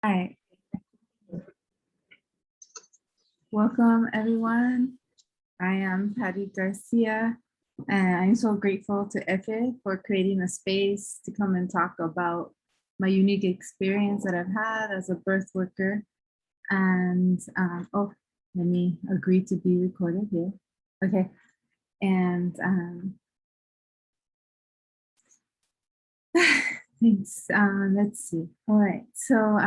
Hi, welcome everyone. I am Pati Garcia, and I'm so grateful to Efe for creating a space to come and talk about my unique experience that I've had as a birth worker. And let me agree to be recorded here. Okay, and thanks. Let's see. All right, so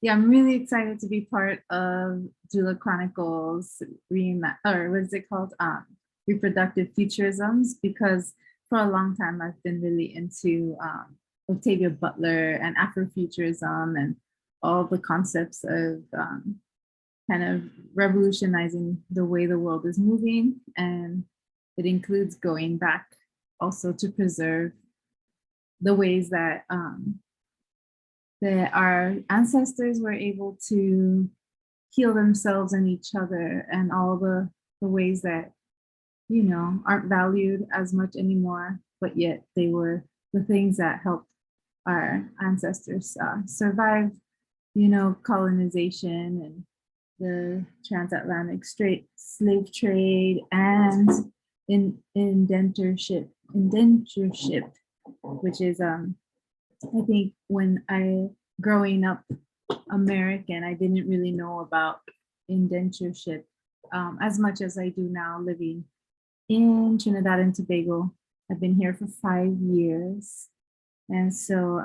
yeah, I'm really excited to be part of Doula Chronicles or what is it called? Reproductive futurisms, because for a long time I've been really into Octavia Butler and Afrofuturism and all the concepts of kind of revolutionizing the way the world is moving. And it includes going back also to preserve the ways that our ancestors were able to heal themselves and each other, and all the ways that, you know, aren't valued as much anymore, but yet they were the things that helped our ancestors survive, you know, colonization and the transatlantic slave trade and indentureship, which is I think when growing up American, I didn't really know about indentureship as much as I do now living in Trinidad and Tobago. I've been here for 5 years. And so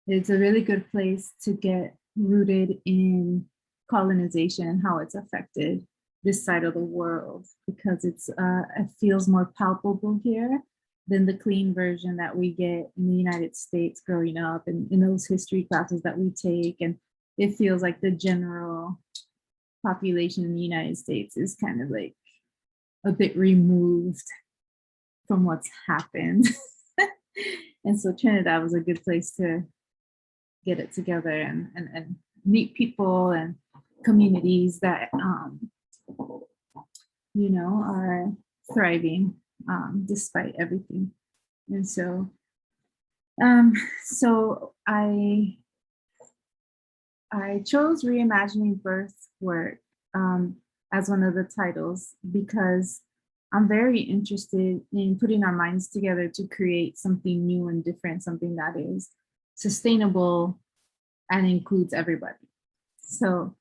it's a really good place to get rooted in colonization and how it's affected this side of the world, because it feels more palpable here than the clean version that we get in the United States growing up and in those history classes that we take. And it feels like the general population in the United States is kind of like a bit removed from what's happened. And so Trinidad was a good place to get it together and meet people and communities that, you know, are thriving despite everything. And so, I chose Reimagining Birthwork as one of the titles because I'm very interested in putting our minds together to create something new and different, something that is sustainable and includes everybody. So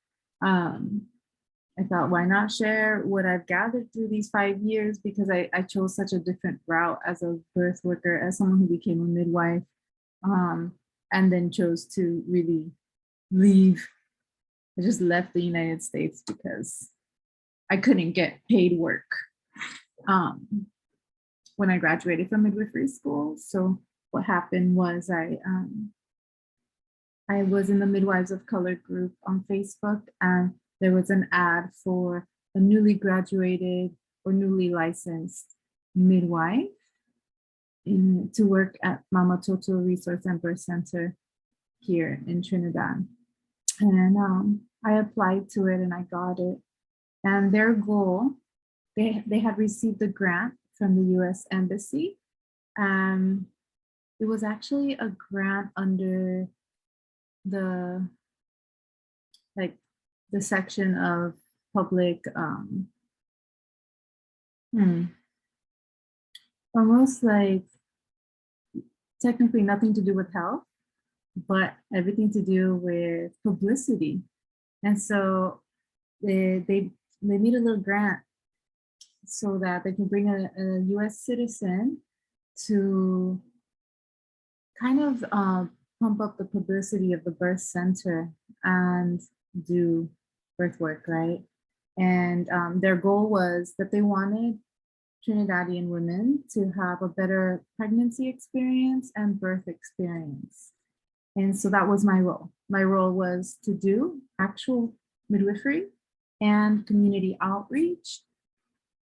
I thought, why not share what I've gathered through these 5 years, because I chose such a different route as a birth worker, as someone who became a midwife, and then chose to really leave. I just left the United States because I couldn't get paid work when I graduated from midwifery school. So what happened was I was in the Midwives of Color group on Facebook, and there was an ad for a newly graduated or newly licensed midwife to work at Mama Toto Resource and Birth Center here in Trinidad. And I applied to it and I got it. And their goal, they had received a grant from the US Embassy. It was actually a grant under the section of public, almost like technically nothing to do with health, but everything to do with publicity. And so they need a little grant so that they can bring a US citizen to kind of pump up the publicity of the birth center and do birth work, right? And their goal was that they wanted Trinidadian women to have a better pregnancy experience and birth experience. And so that was my role. My role was to do actual midwifery and community outreach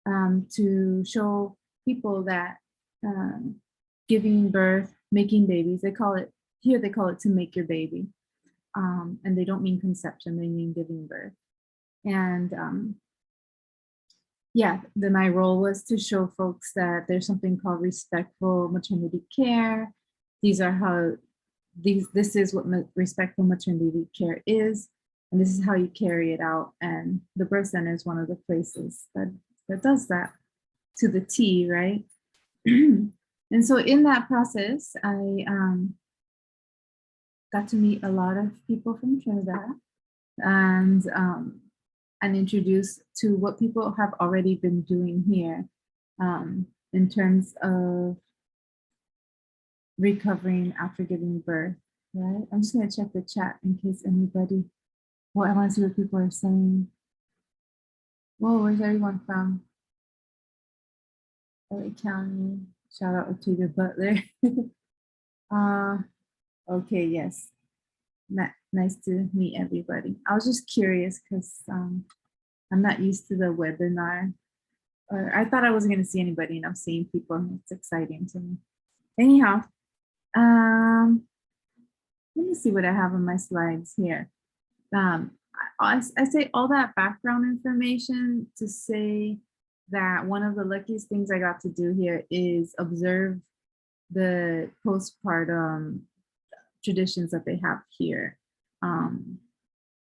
to show people that giving birth, making babies, they call it to make your baby. And they don't mean conception, they mean giving birth. And my role was to show folks that there's something called respectful maternity care. These are how this is what respectful maternity care is, and this is how you carry it out. And the birth center is one of the places that does that to the T, right? And so in that process, I got to meet a lot of people from Trinidad, and introduced to what people have already been doing here in terms of recovering after giving birth, right? I'm just gonna check the chat in case anybody, well, I wanna see what people are saying. Whoa, where's everyone from? LA County, shout out to your butler. Okay, yes, nice to meet everybody. I was just curious because I'm not used to the webinar, or I thought I wasn't gonna see anybody, and I'm seeing people. It's exciting to me. Anyhow, let me see what I have on my slides here. I say all that background information to say that one of the luckiest things I got to do here is observe the postpartum traditions that they have here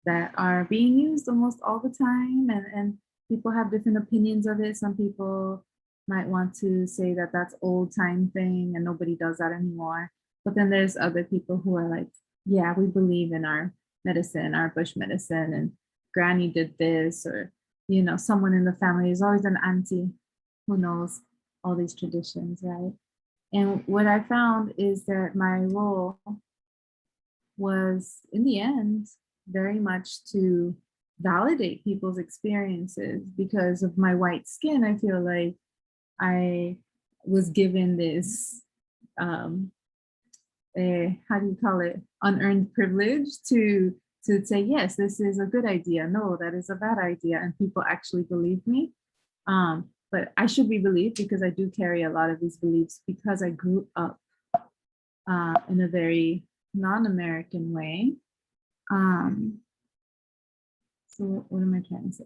that are being used almost all the time, and people have different opinions of it. Some people might want to say that that's old time thing and nobody does that anymore. But then there's other people who are like, yeah, we believe in our medicine, our bush medicine, and granny did this, or, you know, someone in the family is always an auntie who knows all these traditions, right? And what I found is that my role was, in the end, very much to validate people's experiences. Because of my white skin, I feel like I was given this, how do you call it, unearned privilege to say, yes, this is a good idea. No, that is a bad idea. And people actually believe me. But I should be believed because I do carry a lot of these beliefs because I grew up in a very non-American way. So what am I trying to say?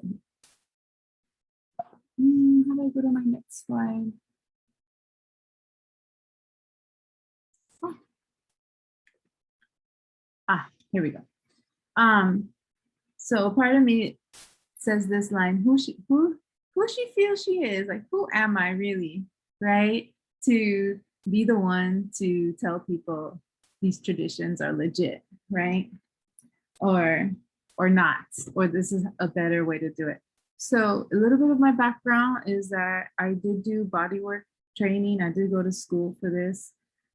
How do I go to my next slide? Here we go. So part of me says this line, who she feels she is, like, who am I really, right? To be the one to tell people these traditions are legit, right? Or not, or this is a better way to do it. So a little bit of my background is that I did do bodywork training. I did go to school for this.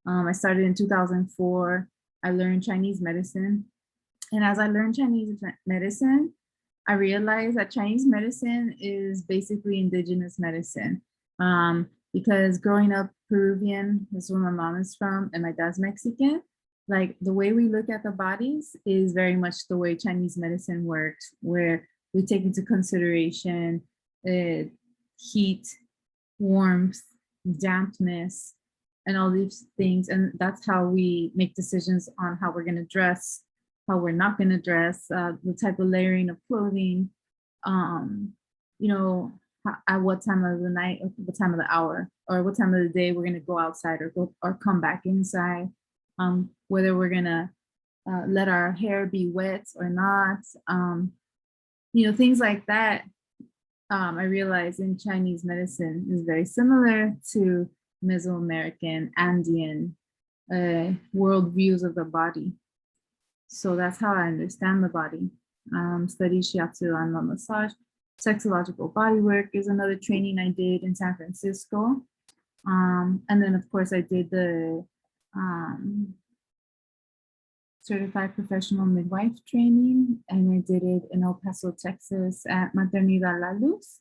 I started in 2004. I learned Chinese medicine. And as I learned Chinese medicine, I realized that Chinese medicine is basically indigenous medicine. Because growing up Peruvian, this is where my mom is from, and my dad's Mexican, like the way we look at the bodies is very much the way Chinese medicine works, where we take into consideration heat, warmth, dampness, and all these things. And that's how we make decisions on how we're gonna dress, how we're not gonna dress, the type of layering of clothing, you know, at what time of the night, or what time of the hour, or what time of the day we're gonna go outside or come back inside, whether we're gonna let our hair be wet or not, you know, things like that. I realized in Chinese medicine is very similar to Mesoamerican, Andean world views of the body. So that's how I understand the body. Studied shiatsu and massage. Sexological bodywork is another training I did in San Francisco. And then of course I did the certified professional midwife training, and I did it in El Paso, Texas at Maternidad La Luz.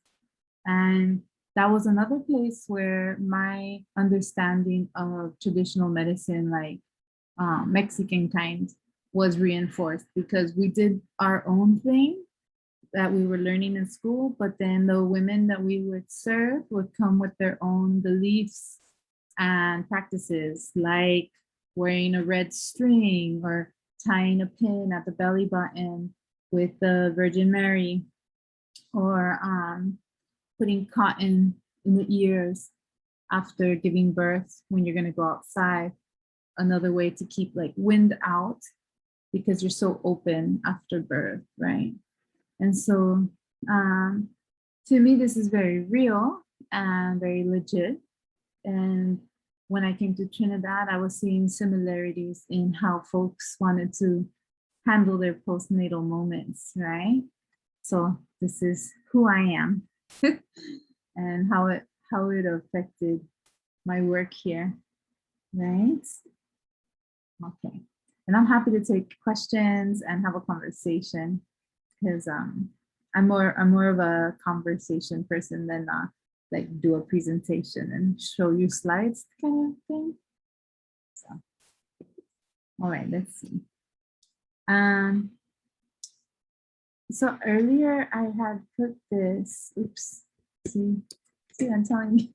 And that was another place where my understanding of traditional medicine, like Mexican kind, was reinforced, because we did our own thing that we were learning in school, but then the women that we would serve would come with their own beliefs and practices, like wearing a red string or tying a pin at the belly button with the Virgin Mary, or putting cotton in the ears after giving birth when you're going to go outside, another way to keep like wind out because you're so open after birth, right? And so to me, this is very real and very legit. And when I came to Trinidad, I was seeing similarities in how folks wanted to handle their postnatal moments, right? So this is who I am and how it affected my work here, right? Okay. And I'm happy to take questions and have a conversation because I'm more of a conversation person than like do a presentation and show you slides kind of thing. So, all right, let's see. So earlier I had put this, oops, see, I'm telling you.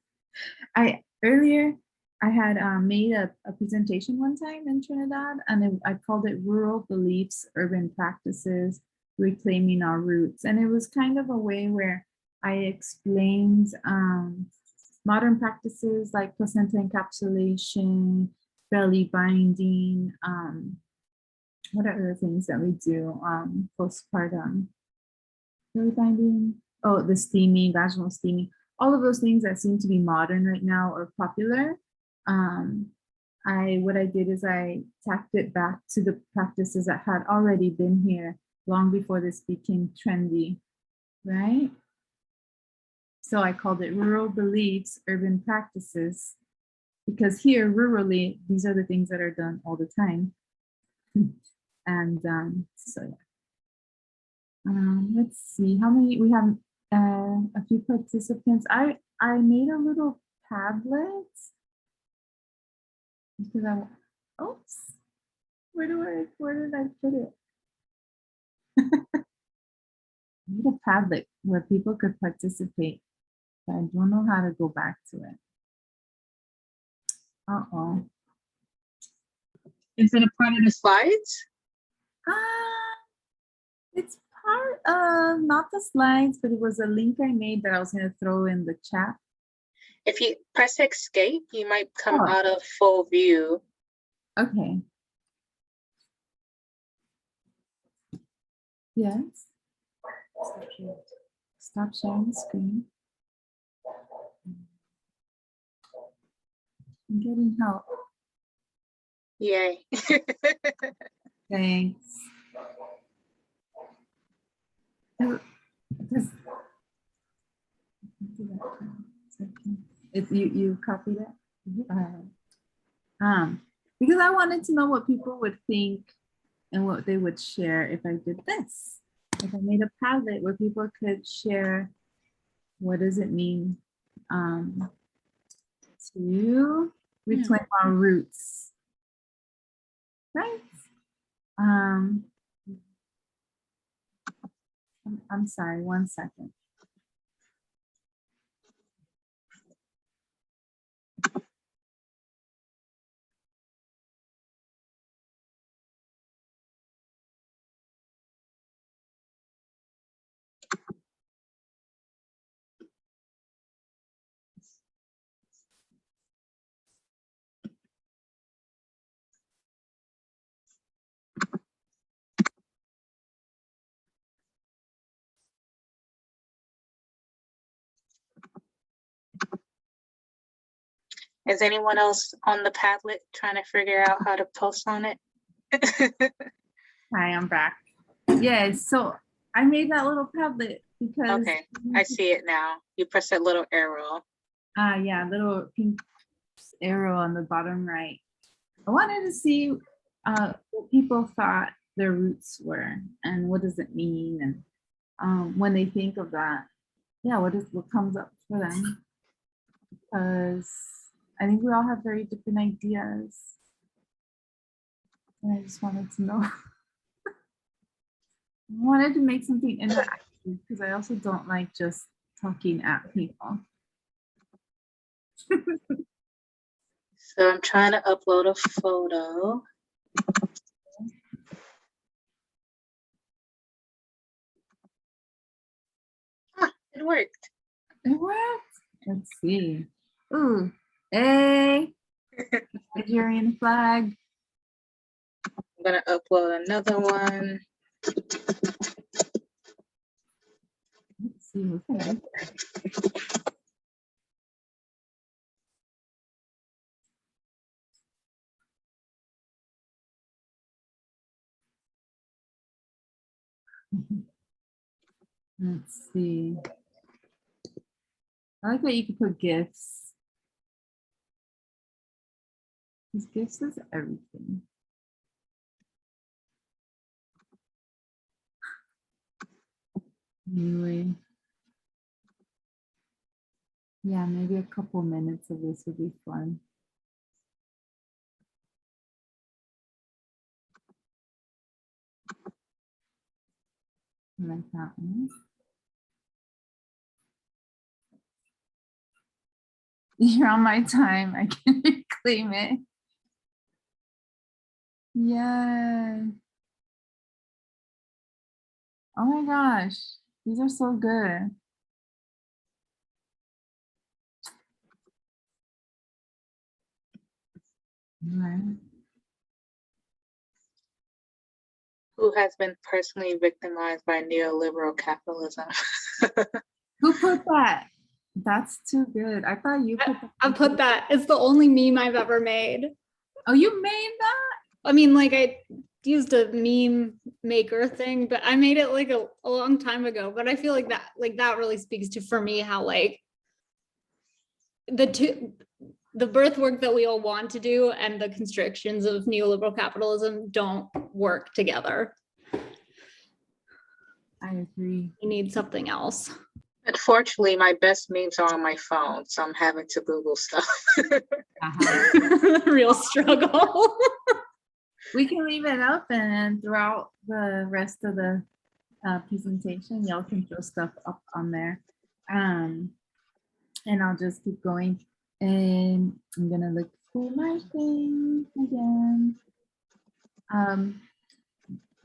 Earlier I had made a presentation one time in Trinidad, and I called it Rural Beliefs, Urban Practices, Reclaiming Our Roots. And it was kind of a way where I explained modern practices like placenta encapsulation, belly binding, what are other things that we do postpartum? Belly binding, oh, the steaming, vaginal steaming, all of those things that seem to be modern right now or popular. What I did is I tacked it back to the practices that had already been here long before this became trendy, right? So I called it Rural Beliefs, Urban Practices, because here, rurally, these are the things that are done all the time. And so yeah. Let's see how many we have. A few participants. I made a little Padlet because oops, where did I put it? I made a Padlet where people could participate, but I don't know how to go back to it. Uh-oh. Is it a part of the slides? It's part of not the slides, but it was a link I made that I was going to throw in the chat. If you press escape, you might come out of full view. Okay. Yes. Stop sharing the screen. I'm getting help. Yay. Thanks. You copied it? Because I wanted to know what people would think and what they would share if I did this. If I made a Padlet where people could share what does it mean to reclaim our roots, right? I'm sorry, 1 second. Is anyone else on the Padlet trying to figure out how to post on it? Hi, I'm back. Yeah, so I made that little Padlet because okay, I see it now. You press that little arrow. Yeah, little pink arrow on the bottom right. I wanted to see what people thought their roots were and what does it mean, and when they think of that, yeah, what comes up for them? Because I think we all have very different ideas, and I just wanted to know. I wanted to make something interactive because I also don't like just talking at people. So I'm trying to upload a photo. It worked. It worked. Let's see. Ooh, hey. Nigerian flag. I'm gonna upload another one. Let's see what's that. Let's see. I like that you can put gifts. Because gifts is everything. Anyway. Yeah, maybe a couple minutes of this would be fun. I like that one. You're on my time. I can reclaim it. Yeah. Oh my gosh. These are so good. Right. Who has been personally victimized by neoliberal capitalism? Who put that? That's too good. I thought you put that. I put that. It's the only meme I've ever made. Oh, you made that? I mean, like I used a meme maker thing, but I made it like a long time ago. But I feel like that really speaks to, for me, how like the birth work that we all want to do and the constrictions of neoliberal capitalism don't work together. I agree. You need something else. Unfortunately, my best memes are on my phone, so I'm having to Google stuff. Real struggle. We can leave it up, and throughout the rest of the presentation, y'all can throw stuff up on there. And I'll just keep going. And I'm gonna look for my thing again.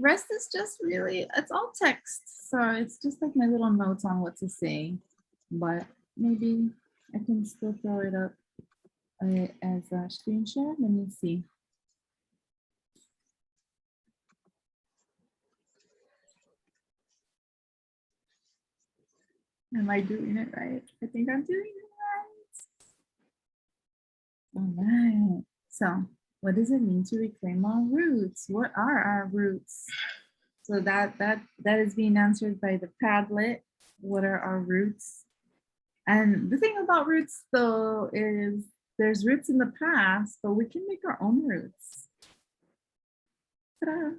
Rest is just really, it's all text. So it's just like my little notes on what to say. But maybe I can still throw it up as a screen share. Let me see. Am I doing it right? I think I'm doing it right. All right. So what does it mean to reclaim our roots? What are our roots? So that is being answered by the Padlet. What are our roots? And the thing about roots, though, is there's roots in the past, but we can make our own roots. Ta-da.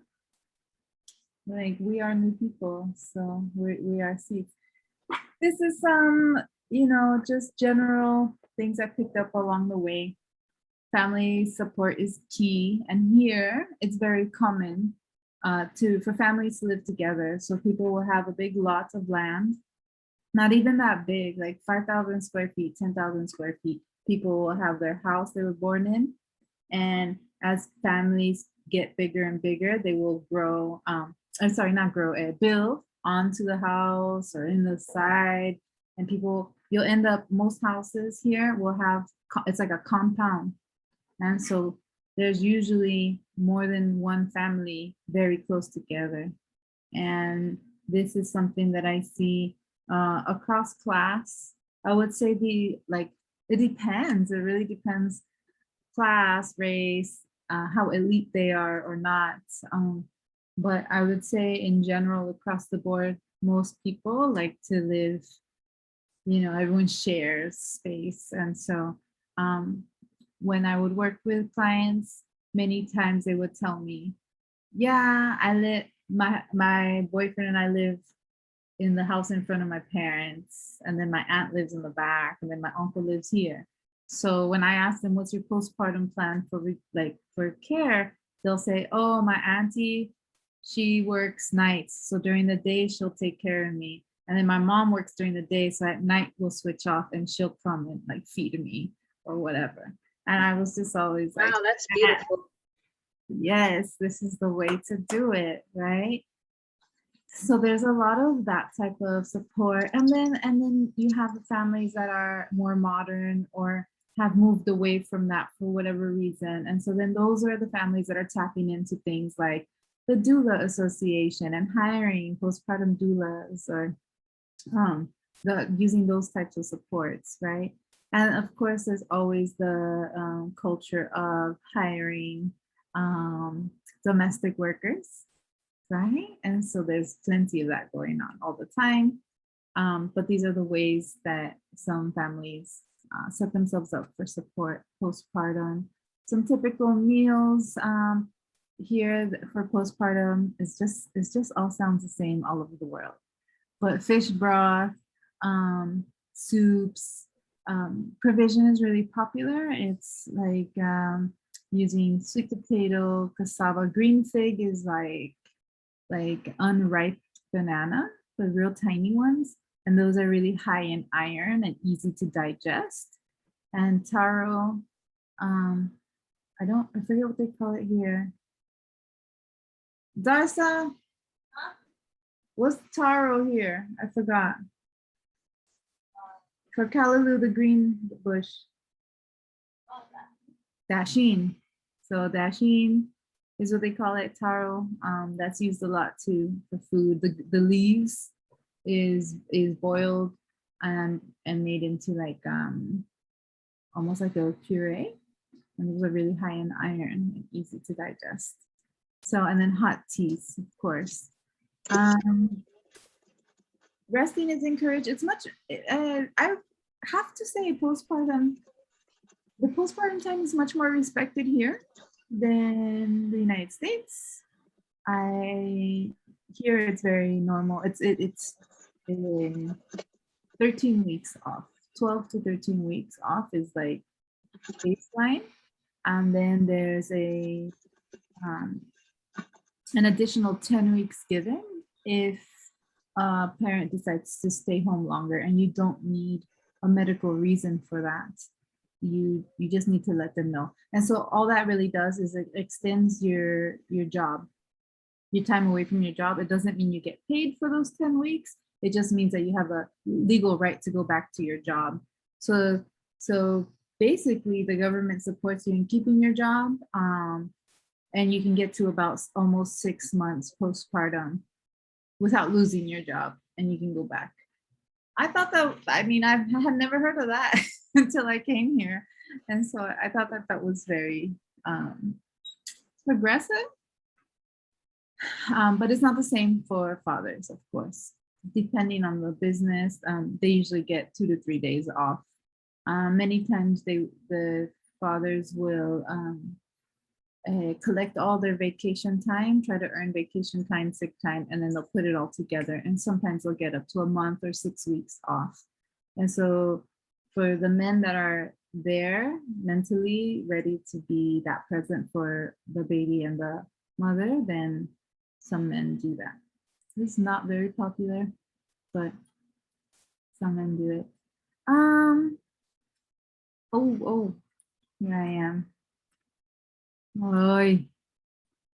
Like we are new people, so we are seeds. This is some, just general things I picked up along the way. Family support is key, and here it's very common for families to live together. So people will have a big lot of land, not even that big, like 5,000 square feet, 10,000 square feet. People will have their house they were born in, and as families get bigger and bigger, they will grow. Build onto the house or in the side, and you'll end up, most houses here will have, it's like a compound. And so there's usually more than one family very close together. And this is something that I see across class. I would say it depends. It really depends, class, race, how elite they are or not. But I would say in general, across the board, most people like to live, everyone shares space. And so when I would work with clients, many times they would tell me, yeah, my boyfriend and I live in the house in front of my parents, and then my aunt lives in the back, and then my uncle lives here. So when I ask them, what's your postpartum plan for care, they'll say, oh, my auntie, she works nights, so during the day she'll take care of me, and then my mom works during the day, so at night we'll switch off and she'll come and feed me or whatever. And I was just always like, wow, that's beautiful. Yes, this is the way to do it, right? So there's a lot of that type of support. And then you have the families that are more modern or have moved away from that for whatever reason. And so then those are the families that are tapping into things like the Doula Association and hiring postpartum doulas, or using those types of supports, right? And of course, there's always the culture of hiring domestic workers, right? And so there's plenty of that going on all the time. But these are the ways that some families set themselves up for support postpartum. Some typical meals here for postpartum is just all sounds the same all over the world. But fish broth, soups, provision is really popular. It's like using sweet potato, cassava. Green fig is like unripe banana, the real tiny ones. And those are really high in iron and easy to digest. And taro, I forget what they call it here. Darsa, what's taro here? I forgot. For callaloo, the green bush. Dashin. So dashin is what they call it, taro. That's used a lot too for food. The leaves is boiled and made into like almost like a puree. And those are really high in iron and easy to digest. So, and then hot teas, of course. Resting is encouraged. It's much, I have to say the postpartum time is much more respected here than the United States. Here it's very normal. It's 13 weeks off. 12 to 13 weeks off is like baseline. And then there's an additional 10 weeks given if a parent decides to stay home longer, and you don't need a medical reason for that. You just need to let them know. And so all that really does is it extends your job, your time away from your job. It doesn't mean you get paid for those 10 weeks. It just means that you have a legal right to go back to your job. So basically the government supports you in keeping your job, and you can get to about almost 6 months postpartum without losing your job, and you can go back. I thought that, I had never heard of that until I came here. And so I thought that was very progressive, but it's not the same for fathers, of course. Depending on the business, they usually get 2 to 3 days off. Many times the fathers will collect all their vacation time, try to earn vacation time, sick time, and then they'll put it all together. And sometimes they'll get up to a month or 6 weeks off. And so for the men that are there mentally ready to be that present for the baby and the mother, then some men do that. It's not very popular, but some men do it. Oh, here I am. Oy.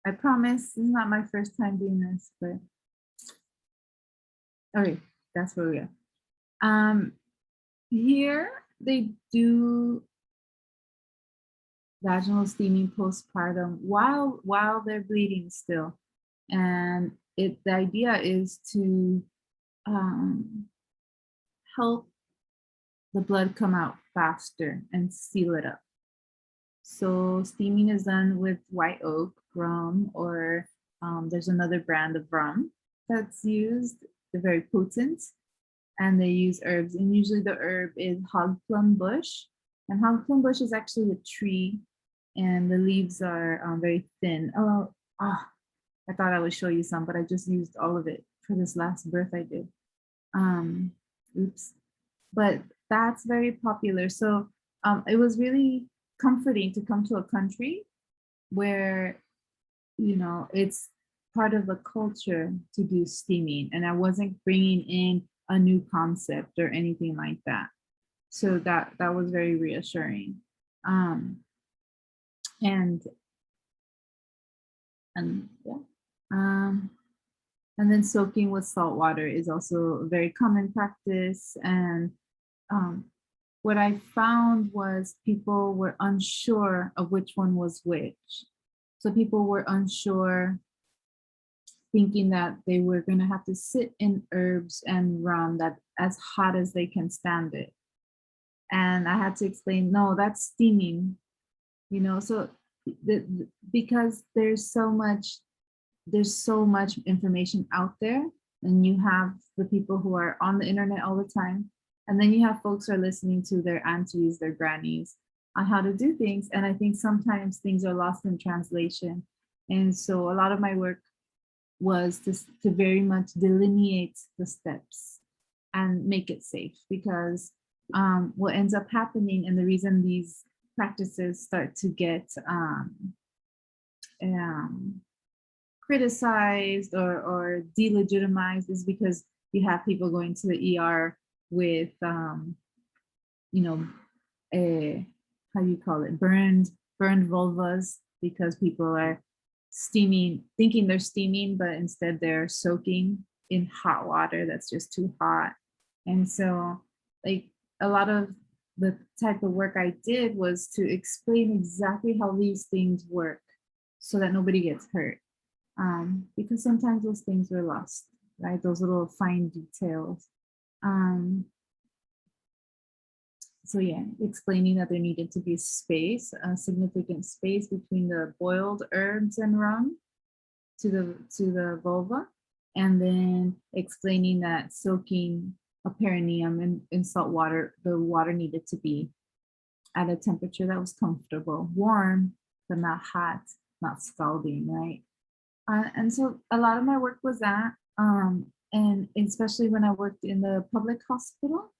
I promise this is not my first time doing this, but okay, that's where we are. Here they do vaginal steaming postpartum while they're bleeding still, and the idea is to help the blood come out faster and seal it up. So steaming is done with white oak rum, or there's another brand of rum that's used. They're very potent, and they use herbs. And usually the herb is hog plum bush. And hog plum bush is actually a tree, and the leaves are very thin. I thought I would show you some, but I just used all of it for this last birth I did. Oops. But that's very popular. So it was really comforting to come to a country where, it's part of the culture to do steaming, and I wasn't bringing in a new concept or anything like that. So that was very reassuring. And then soaking with salt water is also a very common practice. And what I found was people were unsure of which one was which. So people were unsure, thinking that they were going to have to sit in herbs and rum that as hot as they can stand it. And I had to explain, no, that's steaming, you know, so because there's so much information out there, and you have the people who are on the internet all the time, and then you have folks who are listening to their aunties, their grannies on how to do things. And I think sometimes things are lost in translation. And so a lot of my work was to very much delineate the steps and make it safe, because what ends up happening, and the reason these practices start to get criticized or delegitimized, is because you have people going to the ER with, you know, how do you call it, burned vulvas, because people are steaming, thinking they're steaming, but instead they're soaking in hot water that's just too hot. And so, like, a lot of the type of work I did was to explain exactly how these things work so that nobody gets hurt. Because sometimes those things were lost, right? Those little fine details. So yeah, explaining that there needed to be space, a significant space between the boiled herbs and rum to the vulva, and then explaining that soaking a perineum in salt water, the water needed to be at a temperature that was comfortable, warm, but not hot, not scalding, right? And so a lot of my work was that, and especially when I worked in the public hospital,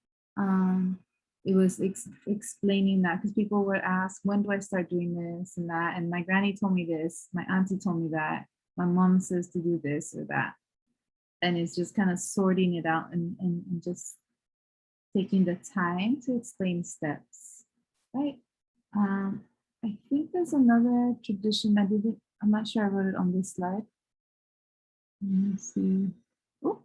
it was explaining that, because people would ask, when do I start doing this and that? And my granny told me this, my auntie told me that, my mom says to do this or that. And it's just kind of sorting it out and just taking the time to explain steps, right? I think there's another tradition I didn't, I'm not sure I wrote it on this slide. Let me see. Oh.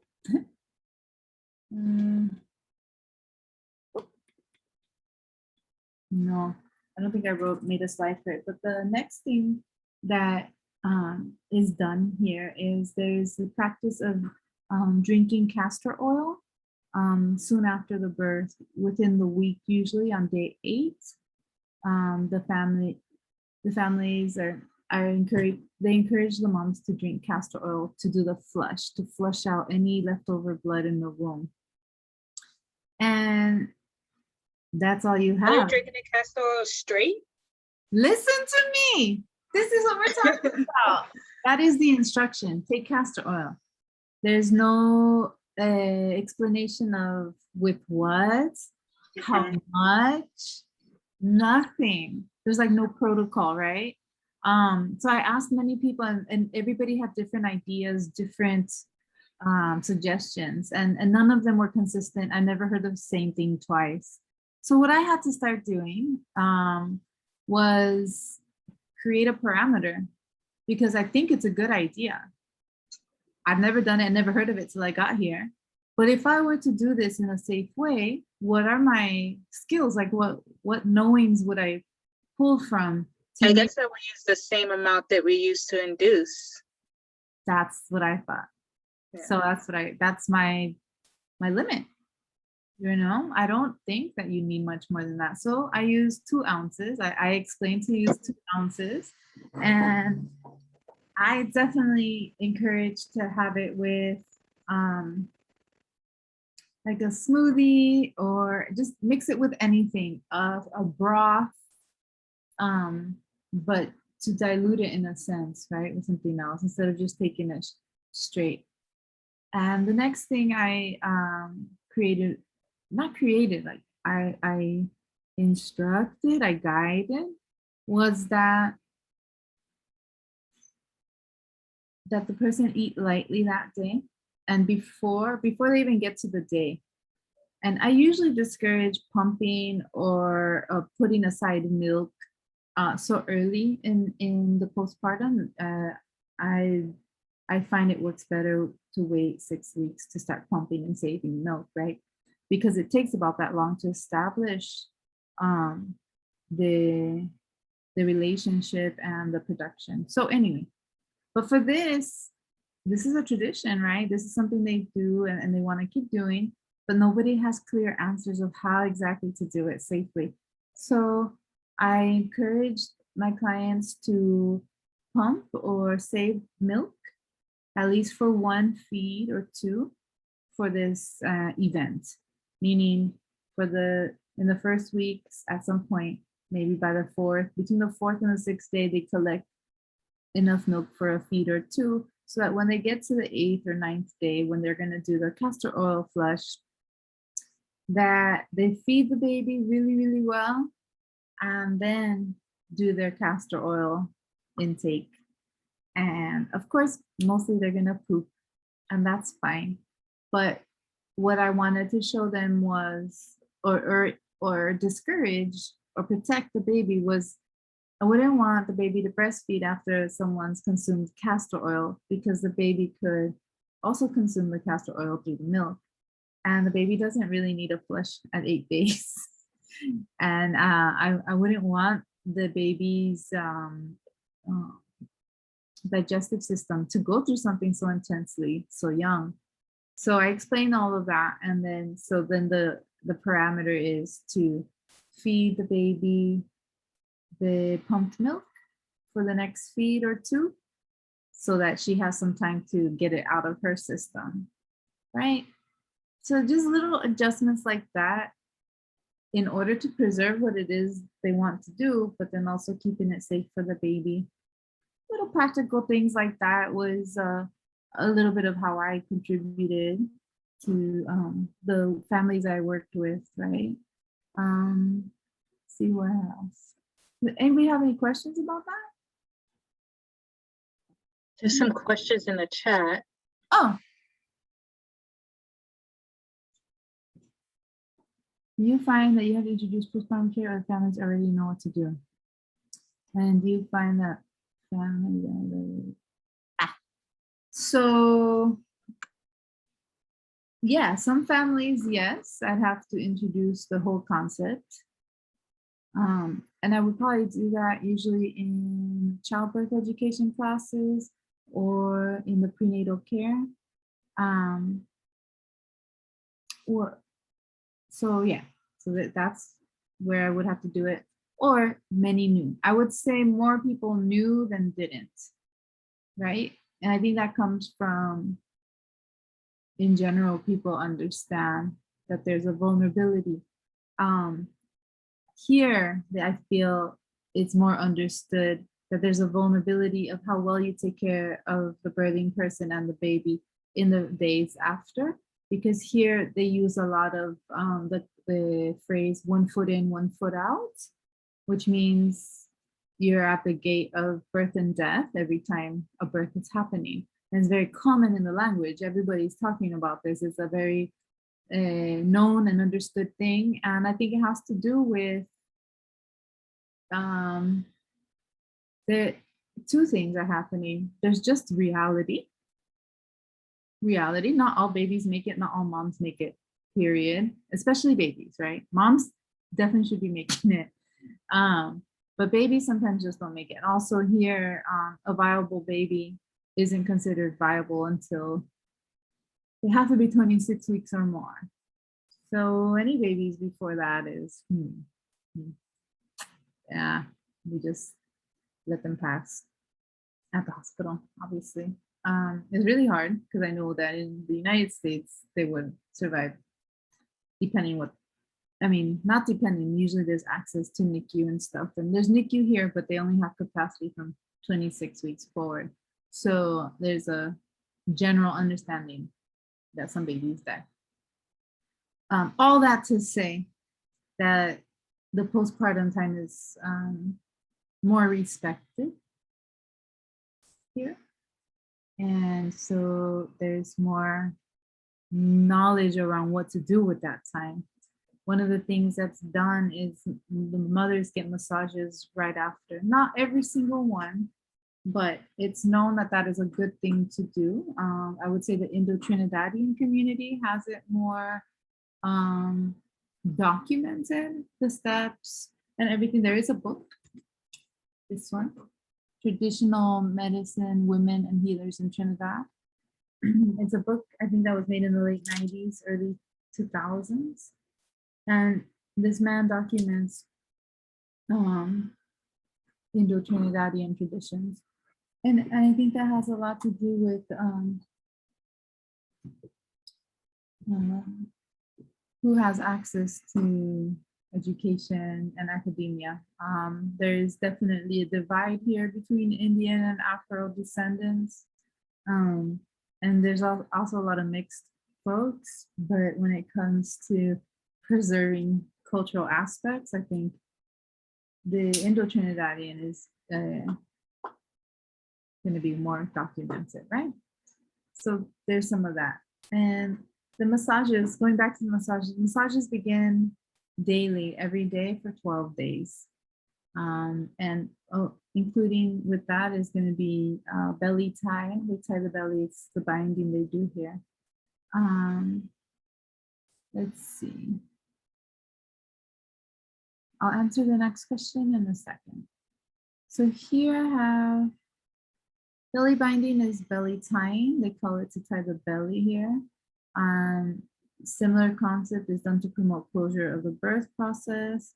No, I don't think I made a slide for it. But the next thing that is done here is there's the practice of drinking castor oil soon after the birth, within the week, usually on day 8. The families are encouraged, they encourage the moms to drink castor oil to do the flush, to flush out any leftover blood in the womb. And that's all you Are you have. drinking the castor oil straight? Listen to me. This is what we're talking about. That is the instruction. Take castor oil. There's no explanation of with what, how much, nothing. There's like no protocol, right? So I asked many people, and everybody had different ideas, different suggestions, and none of them were consistent. I never heard the same thing twice. So what I had to start doing was create a parameter, because I think it's a good idea. I've never done it, never heard of it till I got here. But if I were to do this in a safe way, what are my skills? Like what knowings would I pull from? I guess that we use the same amount that we use to induce. That's what I thought. Yeah. So that's my limit. You know, I don't think that you need much more than that. So I use 2 ounces. I explained to use 2 ounces. And I definitely encourage to have it with like a smoothie, or just mix it with anything, a broth, but to dilute it in a sense, right, with something else instead of just taking it straight. And the next thing I like I instructed, I guided, was that the person eat lightly that day, and before they even get to the day. And I usually discourage pumping or putting aside milk so early in the postpartum. I find it works better to wait 6 weeks to start pumping and saving milk, right? because it takes about that long to establish the relationship and the production. So anyway, but for this is a tradition, right? This is something they do and they want to keep doing, but nobody has clear answers of how exactly to do it safely. So I encourage my clients to pump or save milk, at least for one feed or two for this event, meaning in the first weeks, at some point, maybe by the between the 4th and the 6th day, they collect enough milk for a feed or two, so that when they get to the 8th or 9th day, when they're going to do the castor oil flush, that they feed the baby really, really well, and then do their castor oil intake. And of course, mostly they're going to poop, and that's fine. But what I wanted to show them was, or discourage or protect the baby was, I wouldn't want the baby to breastfeed after someone's consumed castor oil, because the baby could also consume the castor oil through the milk. And the baby doesn't really need a flush at 8 days. And I wouldn't want the baby's digestive system to go through something so intensely, so young. So I explained all of that. And then the parameter is to feed the baby the pumped milk for the next feed or two, so that she has some time to get it out of her system, right? So just little adjustments like that in order to preserve what it is they want to do, but then also keeping it safe for the baby. Little practical things like that was a little bit of how I contributed to the families I worked with, right? See what else. Does anybody have any questions about that? There's some questions in the chat. Oh. Do you find that you have to introduce postpartum care, or families already know what to do? And do you find that families so yeah, some families, yes, I'd have to introduce the whole concept. And I would probably do that usually in childbirth education classes or in the prenatal care. So that's where I would have to do it. Or many knew. I would say more people knew than didn't, right? And I think that comes from, in general, people understand that there's a vulnerability. Here, I feel it's more understood that there's a vulnerability of how well you take care of the birthing person and the baby in the days after, because here they use a lot of the phrase 1 foot in, 1 foot out, which means you're at the gate of birth and death every time a birth is happening. And it's very common in the language. Everybody's talking about this. It's a very known and understood thing. And I think it has to do with the two things are happening. There's just reality. Not all babies make it, not all moms make it, period. Especially babies, right? Moms definitely should be making it. But babies sometimes just don't make it. And also here, a viable baby isn't considered viable until they have to be 26 weeks or more. So any babies before that is, yeah, we just let them pass at the hospital, obviously. It's really hard because I know that in the United States, they would survive depending not depending, usually there's access to NICU and stuff. And there's NICU here, but they only have capacity from 26 weeks forward. So there's a general understanding that some babies die. All that to say that the postpartum time is more respected here. And so there's more knowledge around what to do with that time. One of the things that's done is the mothers get massages right after. Not every single one, but it's known that that is a good thing to do. I would say the Indo-Trinidadian community has it more documented the steps and everything. There is a book, this one, Traditional Medicine, Women and Healers in Trinidad. It's a book, I think, that was made in the late 90s, early 2000s. And this man documents Indo-Trinidadian traditions. And I think that has a lot to do with who has access to education and academia. There is definitely a divide here between Indian and Afro descendants. And there's also a lot of mixed folks, but when it comes to preserving cultural aspects, I think the Indo-Trinidadian is going to be more documented, right? So there's some of that. And the massages, going back to the massages begin daily, every day for 12 days. Including with that is going to be belly tie. They tie the belly, it's the binding they do here. Let's see. I'll answer the next question in a second. So here I have belly binding is belly tying. They call it to tie the belly here. Similar concept is done to promote closure of the birth process,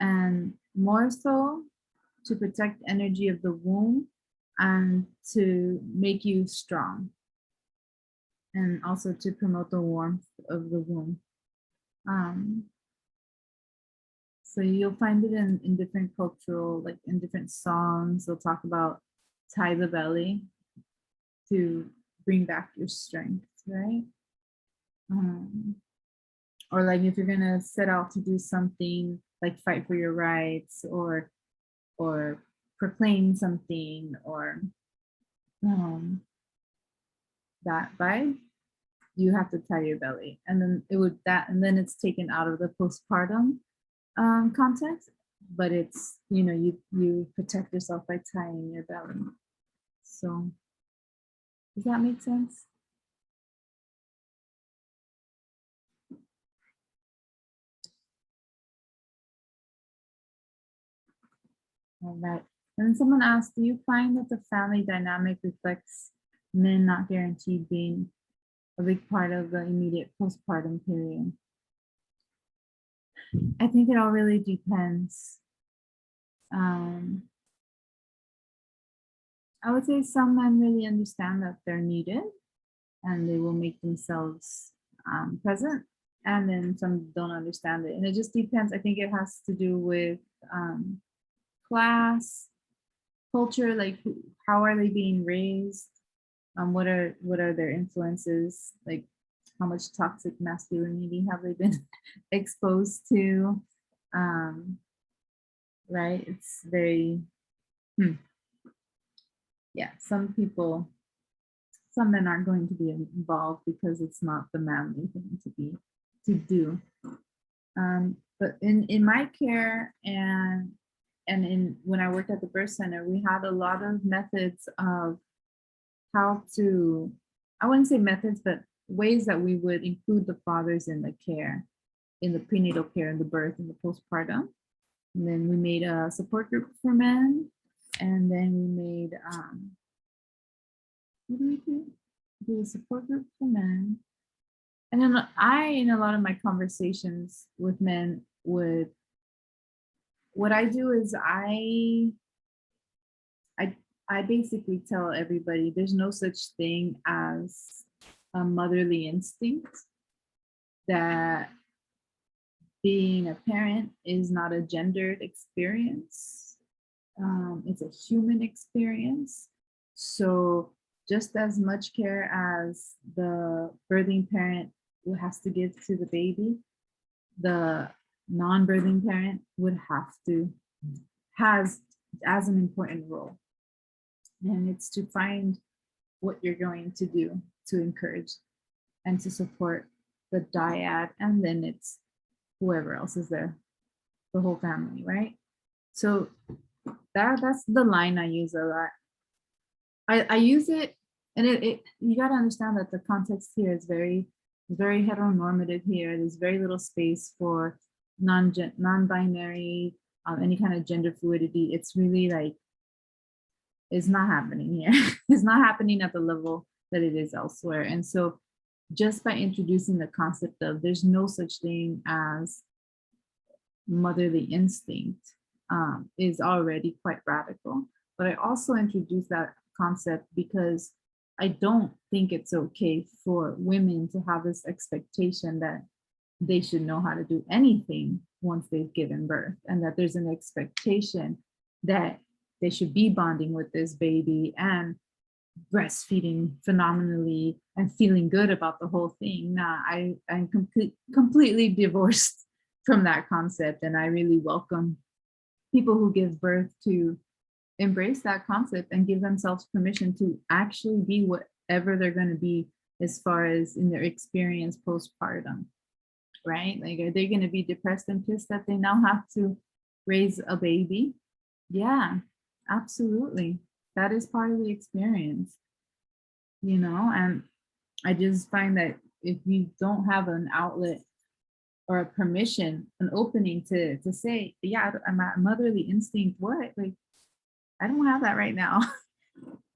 and more so to protect energy of the womb and to make you strong, and also to promote the warmth of the womb. So you'll find it in different cultural, like in different songs, they'll talk about tie the belly to bring back your strength, right? Or like if you're gonna set out to do something like fight for your rights or proclaim something or that vibe, you have to tie your belly, and then then it's taken out of the postpartum context, but it's, you know, you protect yourself by tying your belly. So does that make sense? All right. And then someone asked, do you find that the family dynamic reflects men not guaranteed being a big part of the immediate postpartum period? I think it all really depends. I would say some men really understand that they're needed and they will make themselves present, and then some don't understand it. And it just depends. I think it has to do with class, culture, like how are they being raised? What are their influences? Like how much toxic masculinity have they been exposed to? Right? It's very, yeah, some men aren't going to be involved because it's not the manly thing to do. But in my care and when I worked at the birth center, we had a lot of methods of how to, I wouldn't say methods, but ways that we would include the fathers in the care, in the prenatal care, in the birth, in the postpartum. And then we made a support group for men. And then we made, what do we do? We did a support group for men. And then in a lot of my conversations with men what I do is I basically tell everybody there's no such thing as a motherly instinct, that being a parent is not a gendered experience. It's a human experience. So just as much care as the birthing parent who has to give to the baby, the non-birthing parent has as an important role. And it's to find what you're going to do to encourage and to support the dyad, and then it's whoever else is there, the whole family, right? So that's the line I use a lot. I use it, and it you got to understand that the context here is very very heteronormative here. There's very little space for non-binary, any kind of gender fluidity. It's really like, it's not happening here. It's not happening at the level that it is elsewhere. And so just by introducing the concept of there's no such thing as motherly instinct is already quite radical. But I also introduced that concept because I don't think it's okay for women to have this expectation that they should know how to do anything once they've given birth, and that there's an expectation that they should be bonding with this baby and breastfeeding phenomenally and feeling good about the whole thing. Nah, I'm completely divorced from that concept, and I really welcome people who give birth to embrace that concept and give themselves permission to actually be whatever they're going to be as far as in their experience postpartum, right? Like, are they going to be depressed and pissed that they now have to raise a baby? Yeah, absolutely. That is part of the experience, you know? And I just find that if you don't have an outlet or a permission, an opening to say, yeah, my motherly instinct, what? Like, I don't have that right now.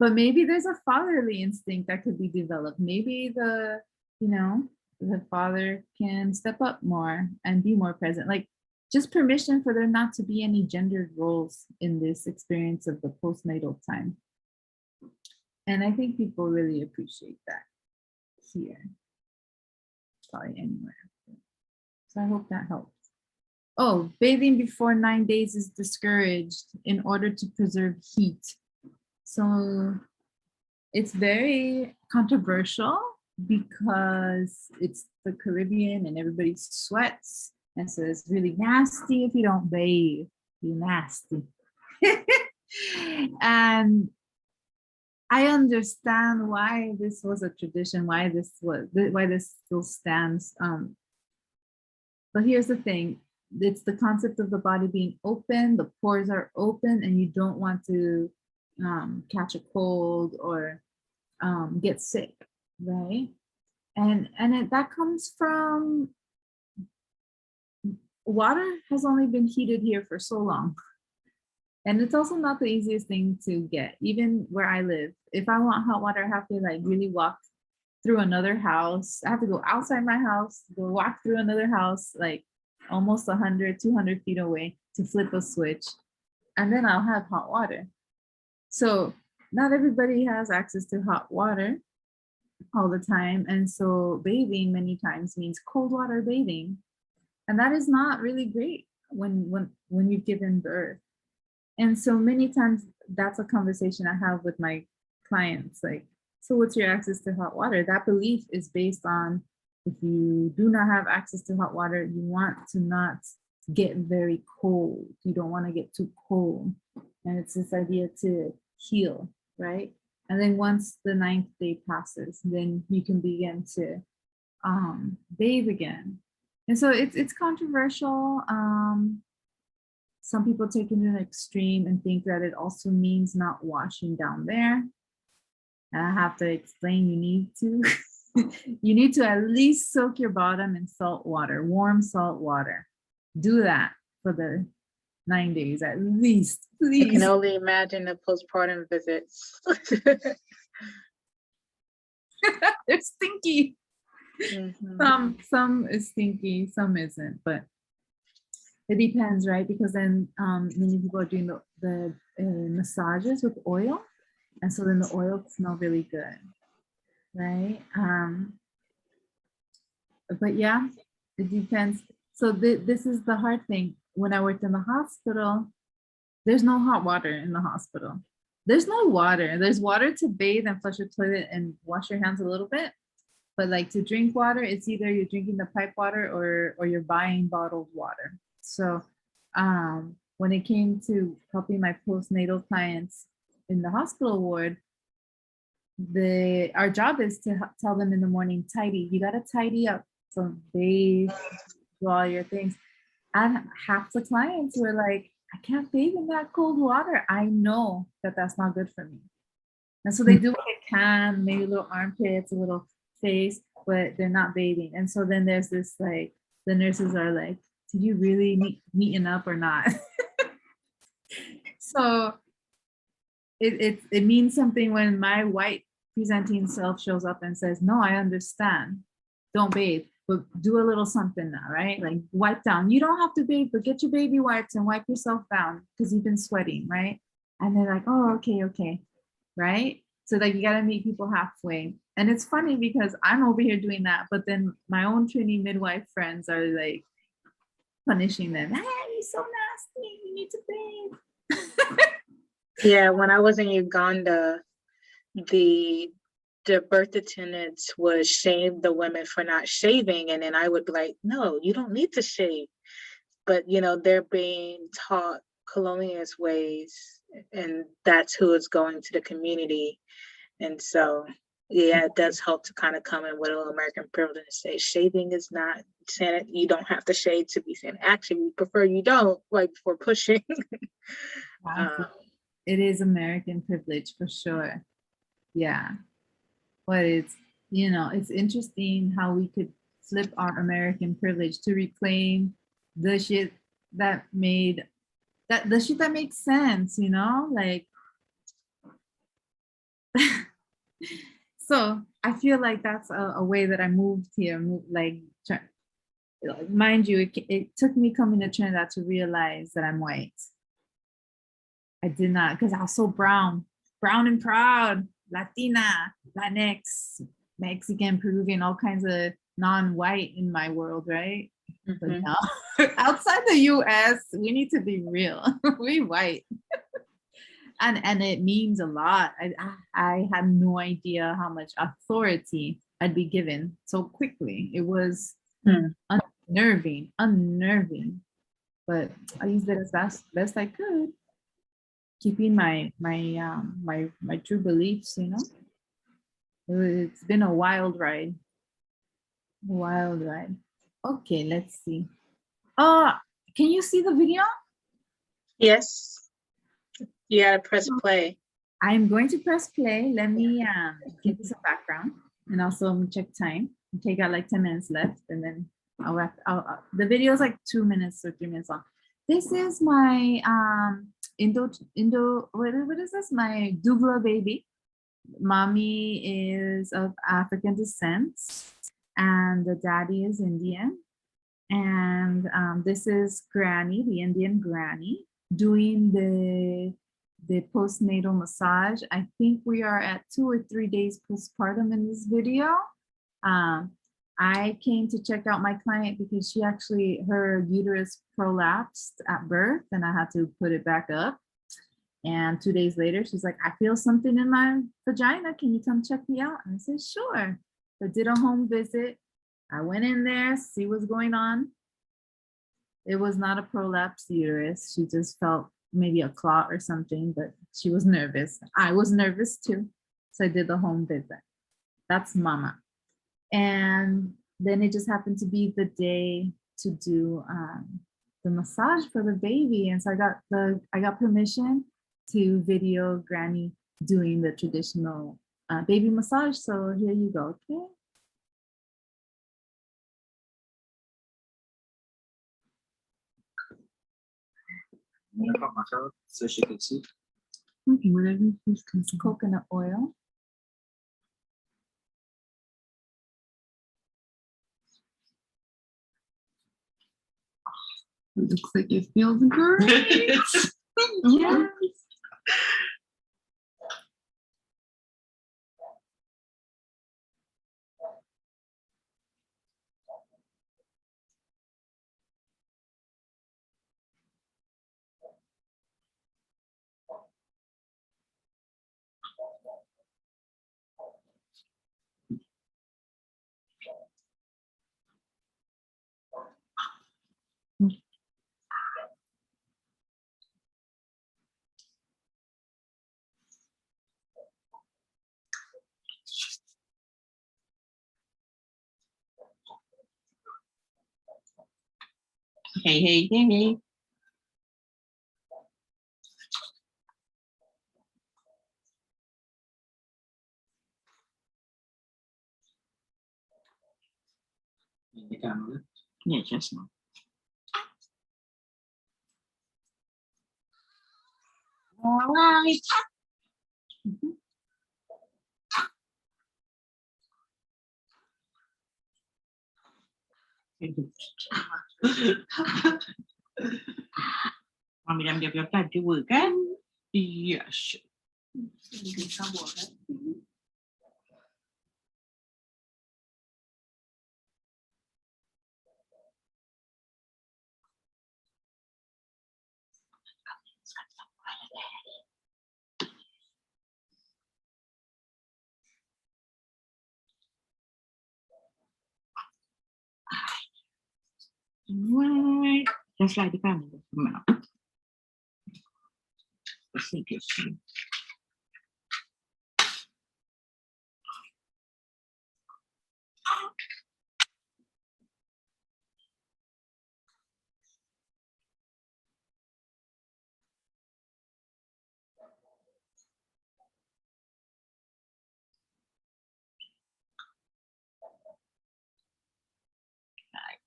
But maybe there's a fatherly instinct that could be developed. Maybe the father can step up more and be more present. Like, just permission for there not to be any gendered roles in this experience of the postnatal time. And I think people really appreciate that here. Probably anywhere. So I hope that helps. Oh, bathing before 9 days is discouraged in order to preserve heat. So it's very controversial because it's the Caribbean and everybody sweats. And so it's really nasty if you don't bathe. You're nasty. And I understand why this was a tradition, why this still stands. But here's the thing. It's the concept of the body being open, the pores are open, and you don't want to catch a cold or get sick, right? And that comes from water has only been heated here for so long. And it's also not the easiest thing to get, even where I live. If I want hot water, I have to like really walk through another house. I have to go outside my house, go walk through another house, like almost 100, 200 feet away to flip a switch, and then I'll have hot water. So not everybody has access to hot water all the time. And so bathing many times means cold water bathing. And that is not really great when you've given birth. And so many times that's a conversation I have with my clients, like, so what's your access to hot water? That belief is based on, if you do not have access to hot water, you want to not get very cold. You don't want to get too cold. And it's this idea to heal, right? And then once the 9th day passes, then you can begin to bathe again. And so it's controversial. Some people take it to an extreme and think that it also means not washing down there. And I have to explain, you need to at least soak your bottom in salt water, warm salt water. Do that for the 9 days at least, please. I can only imagine the postpartum visits. They're stinky. Mm-hmm. Some is stinky, some isn't, but it depends, right? Because then many people are doing the massages with oil, and so then the oil smells really good, right? But yeah, it depends. So this is the hard thing. When I worked in the hospital, there's no hot water in the hospital. There's no water. There's water to bathe and flush your toilet and wash your hands a little bit. But like to drink water, it's either you're drinking the pipe water or you're buying bottled water. So when it came to helping my postnatal clients in the hospital ward, our job is to tell them in the morning, tidy. You got to tidy up. So bathe, do all your things. And half the clients were like, I can't bathe in that cold water. I know that that's not good for me. And so they do what they can, maybe a little armpits, a little face. but they're not bathing. And so then there's this like, the nurses are like, did you really neaten up or not? So it means something when my white presenting self shows up and says, no, I understand. Don't bathe, but do a little something now, right? Like wipe down. You don't have to bathe, but get your baby wipes and wipe yourself down because you've been sweating, right? And they're like, oh, okay, right? So like you gotta meet people halfway. And it's funny because I'm over here doing that, but then my own Trini midwife friends are like punishing them. Hey, you're so nasty, you need to bathe. Yeah, when I was in Uganda, the birth attendants would shame the women for not shaving, and then I would be like, no, you don't need to shave. But they're being taught colonialist ways, and that's who is going to the community. And so yeah, it does help to kind of come in with a little American privilege and say shaving is not saying you don't have to shave to be saying, actually we prefer you don't, like for pushing. Wow. It is American privilege for sure. Yeah. But it's interesting how we could flip our American privilege to reclaim the shit that made the shit that makes sense, like so I feel like that's a way that I moved here, mind you, it took me coming to Trinidad to realize that I'm white. I did not, because I was so brown and proud, Latina, Latinx, Mexican, Peruvian, all kinds of non-white in my world, right? But now, outside the US, we need to be real. We white. And it means a lot. I had no idea how much authority I'd be given so quickly. It was unnerving. But I used it as best I could, keeping my true beliefs. It's been a wild ride. Okay, let's see. Can you see the video? Yes, you gotta press play. I'm going to press play. Let me give you some background and also check time. Okay, got like 10 minutes left, and then I'll wrap. The video is like 2 minutes or 3 minutes long. This is my what is this? My Doula baby. Mommy is of African descent, and the daddy is Indian. And this is Granny, the Indian Granny, doing the postnatal massage. I think we are at 2 or 3 days postpartum in this video. I came to check out my client because her uterus prolapsed at birth and I had to put it back up. And 2 days later, she's like, I feel something in my vagina. Can you come check me out? And I said, sure. I did a home visit. I went in there, see what's going on. It was not a prolapsed uterus. She just felt maybe a clot or something, but she was nervous. I was nervous too. So I did the home visit. That's mama. And then it just happened to be the day to do the massage for the baby. And so I got permission to video Granny doing the traditional baby massage. So here you go, okay? So she can see. Okay, whatever you can see. Coconut oil. It looks like it feels great. Yes. Hey. Yeah, just now. All right. Mami đang đẹp đẹp cái vừa cái. Yes. Right. Just like the family come out. Let's see this.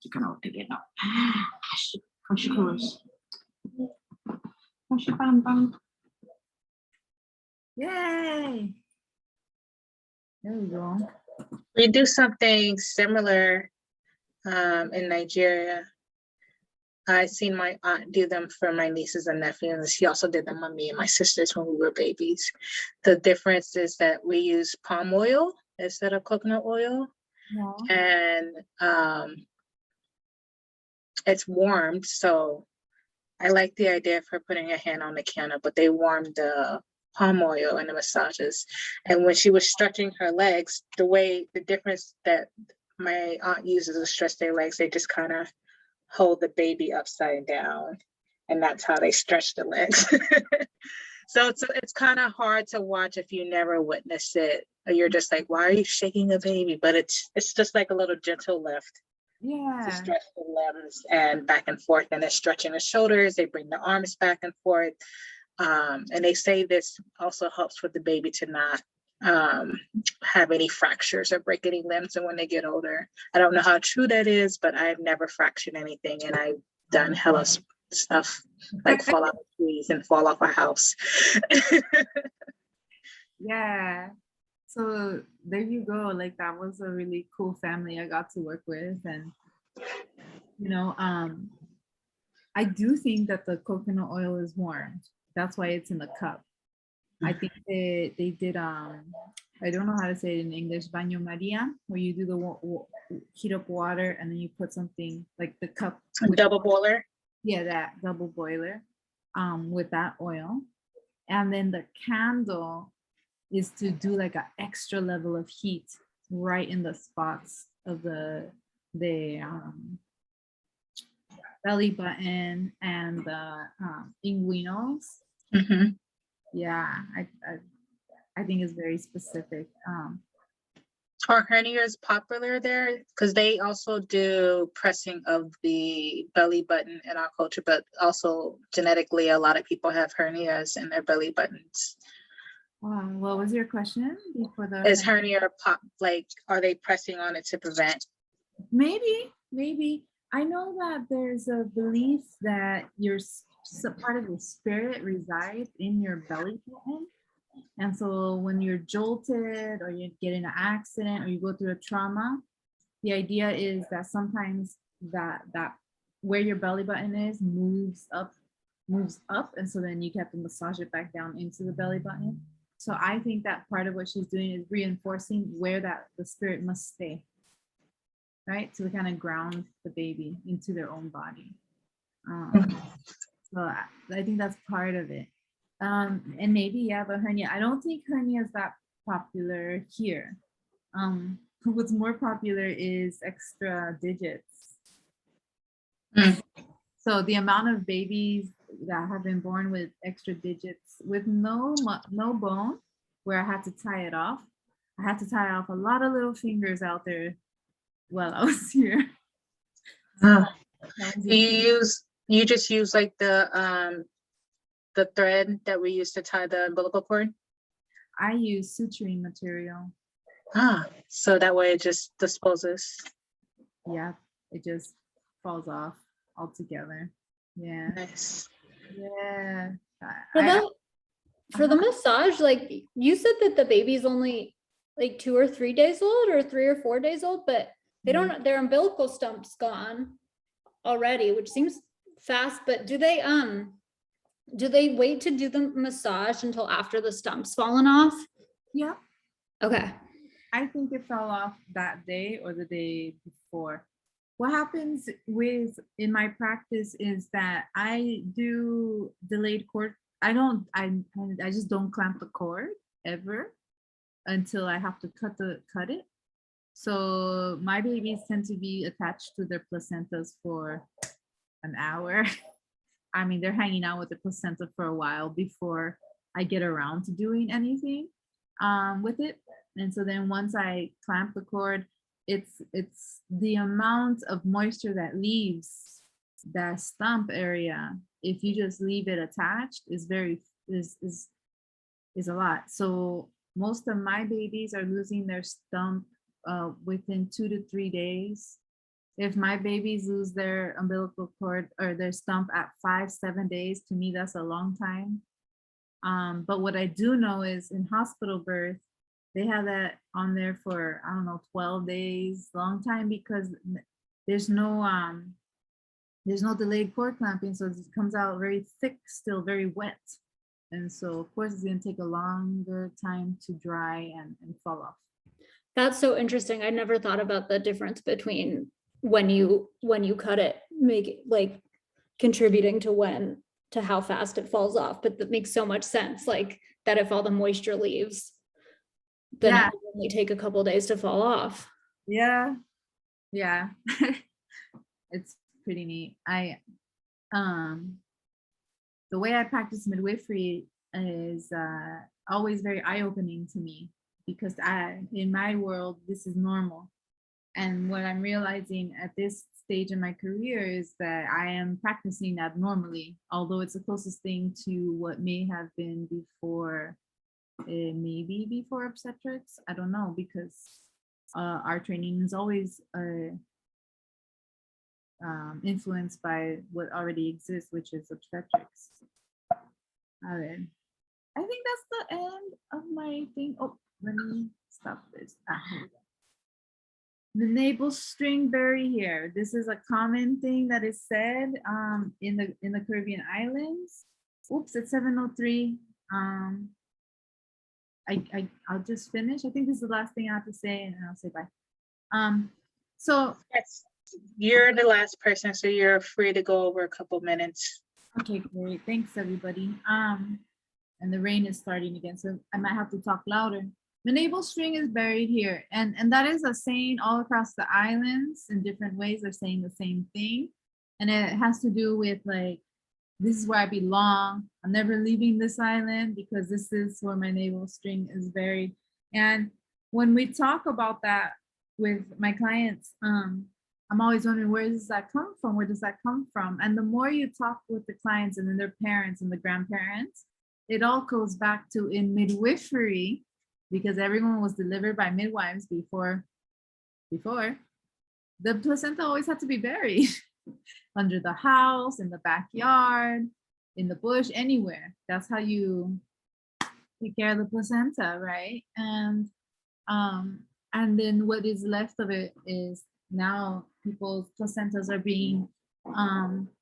You can all get it now. Push close. Push bam bam. Yay! There we go. We do something similar in Nigeria. I seen my aunt do them for my nieces and nephews. She also did them on me and my sisters when we were babies. The difference is that we use palm oil instead of coconut oil. Yeah. And it's warmed, so I like the idea of her putting her hand on the counter, but they warmed the palm oil and the massages. And when she was stretching her legs, the difference that my aunt uses to stretch their legs, they just kind of hold the baby upside down, and that's how they stretch the legs. So it's kind of hard to watch if you never witness it, or you're just like, why are you shaking a baby? But it's just like a little gentle lift. Yeah. To stretch the limbs and back and forth, and they're stretching the shoulders. They bring the arms back and forth, and they say this also helps with the baby to not have any fractures or break any limbs. And when they get older, I don't know how true that is, but I've never fractured anything, and I've done hella stuff like fall out of trees and fall off a house. Yeah. So there you go. Like that was a really cool family I got to work with. And you know, I do think that the coconut oil is warm. That's why it's in the cup. I think they did I don't know how to say it in English, baño Maria, where you do the heat up water and then you put something like the cup. Double boiler. Yeah, that double boiler with that oil. And then the candle is to do like an extra level of heat right in the spots of the belly button and the inguinals. Mm-hmm. Yeah, I think it's very specific. Are hernias popular there? Because they also do pressing of the belly button in our culture, but also genetically, a lot of people have hernias in their belly buttons. What was your question before the? Is hernia pop, like, are they pressing on it to prevent? Maybe. I know that there's a belief that part of the spirit resides in your belly button. And so when you're jolted or you get in an accident or you go through a trauma, the idea is that sometimes that where your belly button is moves up. And so then you have to massage it back down into the belly button. So I think that part of what she's doing is reinforcing where the spirit must stay, right? To kind of ground the baby into their own body. So I think that's part of it. And maybe, the hernia. I don't think hernia is that popular here. What's more popular is extra digits. So the amount of babies that have been born with extra digits with no bone, where I had to tie it off. I had to tie off a lot of little fingers out there while I was here. You just use like the thread that we use to tie the umbilical cord? I use suturing material. So that way it just disposes. yeah, it just falls off altogether. Yeah. Nice. Yeah. For I- the for the massage, like you said that the baby's only like 2 or 3 days old or 3 or 4 days old, but they don't, their umbilical stump's gone already, which seems fast, but do they wait to do the massage until after the stump's fallen off? yeah. Okay. I think it fell off that day or the day before. What happens with in my practice is that I do delayed cord. I just don't clamp the cord ever until I have to cut it. So my babies tend to be attached to their placentas for an hour. I mean, they're hanging out with the placenta for a while before I get around to doing anything with it. And so then once I clamp the cord, it's the amount of moisture that leaves that stump area. If you just leave it attached, is a lot. So most of my babies are losing their stump within 2 to 3 days. If my babies lose their umbilical cord or their stump at 5-7 days, to me, that's a long time. But what I do know is in hospital birth, they have that on there for, I don't know, 12 days, long time, because there's no delayed cord clamping. So it comes out very thick, still very wet. And so of course it's gonna take a longer time to dry and fall off. That's so interesting. I never thought about the difference between when you cut it, make it like contributing to how fast it falls off. But that makes so much sense. Like that if all the moisture leaves, then Yeah. it will only take a couple days to fall off. Yeah. It's pretty neat. The way I practice midwifery is always very eye-opening to me, because in my world, this is normal. And what I'm realizing at this stage in my career is that I am practicing abnormally, although it's the closest thing to what may have been before, maybe before obstetrics. I don't know, because our training is always influenced by what already exists, which is obstetrics. All right. I think that's the end of my thing. Oh, let me stop this. Here we go. The navel string berry hair. This is a common thing that is said in the Caribbean islands. Oops, it's 7:03. I'll just finish. I think this is the last thing I have to say, and I'll say bye. So Yes, you're the last person, so you're free to go over a couple minutes. okay, great. Thanks, everybody. And the rain is starting again, so I might have to talk louder. The navel string is buried here, and that is a saying all across the islands in different ways. They're saying the same thing, and it has to do with like, this is where I belong. I'm never leaving this island because this is where my navel string is buried. And when we talk about that with my clients, I'm always wondering, where does that come from? Where does that come from? And the more you talk with the clients and then their parents and the grandparents, it all goes back to in midwifery, because everyone was delivered by midwives before the placenta always had to be buried under the house, in the backyard, in the bush, anywhere. That's how you take care of the placenta, right? And then what is left of it is now people's placentas are being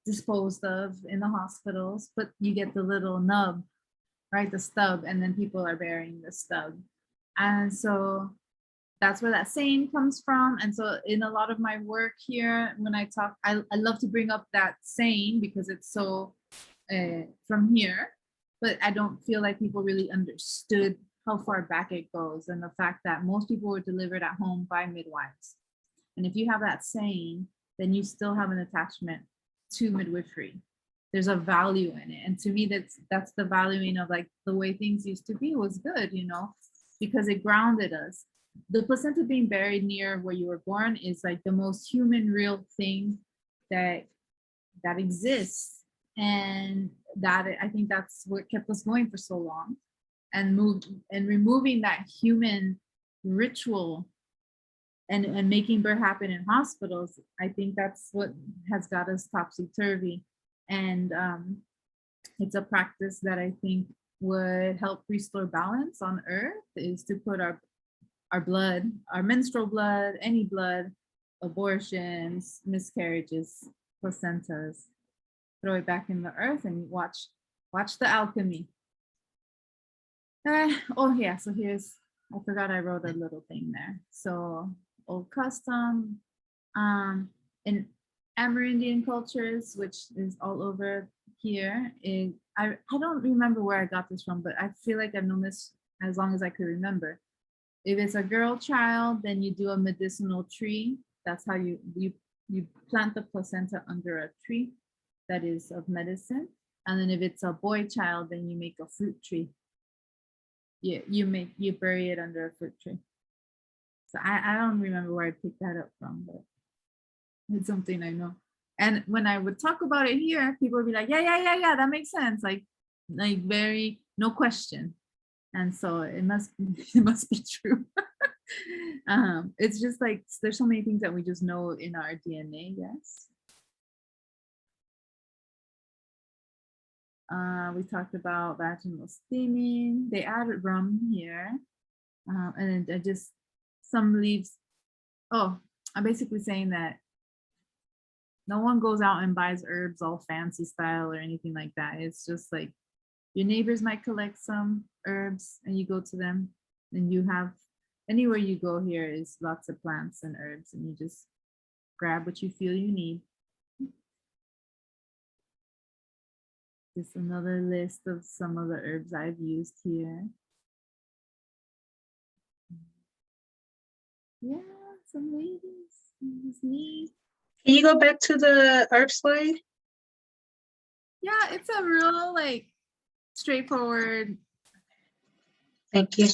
disposed of in the hospitals, but you get the little nub, right? The stub, and then people are burying the stub. And so that's where that saying comes from. And so in a lot of my work here, when I talk, I love to bring up that saying because it's so from here, but I don't feel like people really understood how far back it goes, and the fact that most people were delivered at home by midwives. And if you have that saying, then you still have an attachment to midwifery. There's a value in it. And to me, that's the valuing of like the way things used to be was good, you know, because it grounded us. The placenta being buried near where you were born is like the most human, real thing that exists. And that, I think that's what kept us going for so long. And removing that human ritual and making birth happen in hospitals. I think that's what has got us topsy-turvy. And it's a practice that I think would help restore balance on earth, is to put our blood, our menstrual blood, any blood, abortions, miscarriages, placentas, throw it back in the earth and watch the alchemy. Oh yeah, so here's, I forgot I wrote a little thing there. So old custom, in Amerindian cultures, which is all over here. I don't remember where I got this from, but I feel like I've known this as long as I could remember. If it's a girl child, then you do a medicinal tree. That's how you plant the placenta under a tree that is of medicine. And then if it's a boy child, then you make a fruit tree. You bury it under a fruit tree. So I don't remember where I picked that up from, but it's something I know. And when I would talk about it here, people would be like, yeah, that makes sense. Like very, no question. And so it must be true. It's just like, there's so many things that we just know in our DNA, yes. We talked about vaginal steaming. They added rum here. And I just, some leaves. Oh, I'm basically saying that no one goes out and buys herbs all fancy style or anything like that. It's just like your neighbors might collect some herbs and you go to them, and you have, anywhere you go here is lots of plants and herbs, and you just grab what you feel you need. Just another list of some of the herbs I've used here. Yeah, some ladies. It's me. Can you go back to the herb slide? Yeah, it's a real like straightforward. Thank you.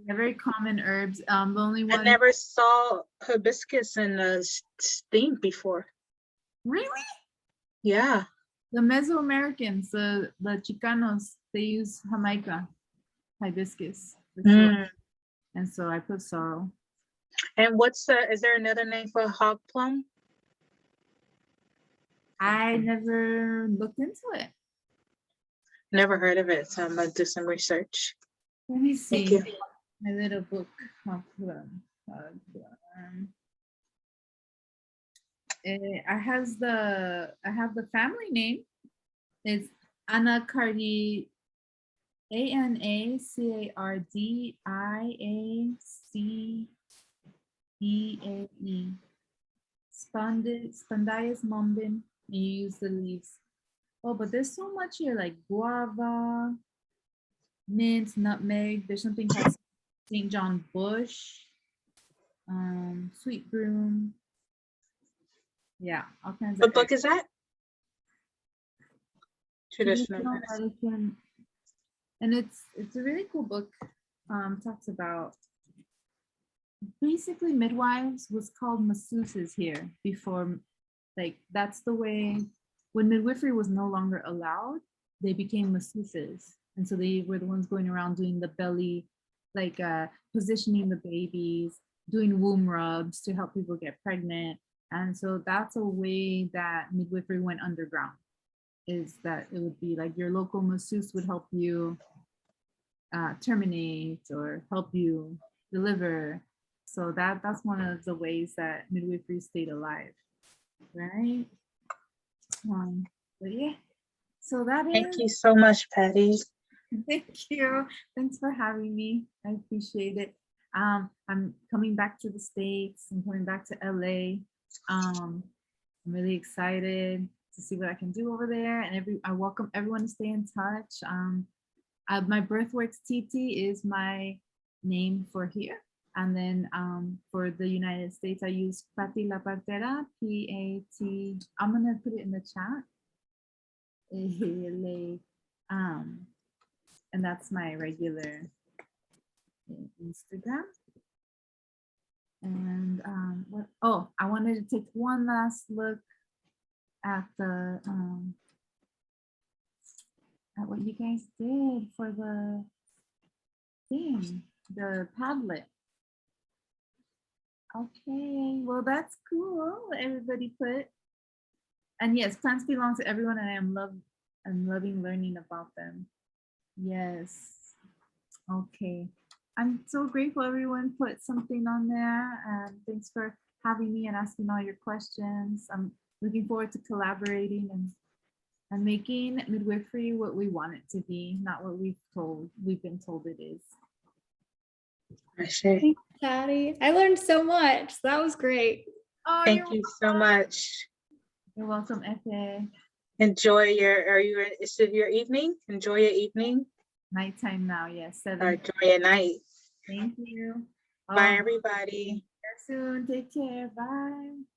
Very common herbs. The only one. I never saw hibiscus in a steam before. Really? Yeah. The Mesoamericans, the Chicanos, they use Jamaica hibiscus. And so I put sorrel. And is there another name for hog plum? I never looked into it. Never heard of it, so I'm gonna do some research. Let me see. Thank you. My little book. Hog plum. I have the family name. It's Anacardiaceae. Spondius mombin. You use the leaves. Oh, but there's so much here, like guava, mint, nutmeg. There's something called St. John bush, sweet broom. Yeah, all kinds of. What book is that? Traditional medicine. And it's a really cool book. Talks about basically midwives was called masseuses here before, like that's the way, when midwifery was no longer allowed, they became masseuses. And so they were the ones going around doing the belly, like positioning the babies, doing womb rubs to help people get pregnant. And so that's a way that midwifery went underground, is that it would be like your local masseuse would help you terminate or help you deliver. So that's one of the ways that midwifery stayed alive, right? But yeah, so that is. Thank you so much, Pati. Thank you. Thanks for having me. I appreciate it. I'm coming back to the States. I'm coming back to LA. I'm really excited to see what I can do over there. And I welcome everyone to stay in touch. My BirthWorksTT is my name for here. And then for the United States, I use Pati La Partera, P-A-T. I'm gonna put it in the chat. And that's my regular Instagram. And I wanted to take one last look at the at what you guys did for the thing, the Padlet. Okay, well, that's cool. Everybody put. And yes, plants belong to everyone, and I'm loving learning about them. Yes. Okay. I'm so grateful everyone put something on there, and thanks for having me and asking all your questions. I'm looking forward to collaborating and making midwifery what we want it to be, not what we've been told it is. Ashe. Thanks, Patty. I learned so much. That was great. Oh, Thank you so much. You're welcome, Efe. Enjoy is it your evening? Enjoy your evening. Nighttime now, yes. 7. Or enjoy your night. Thank you. Bye, everybody. See you soon. Take care. Bye.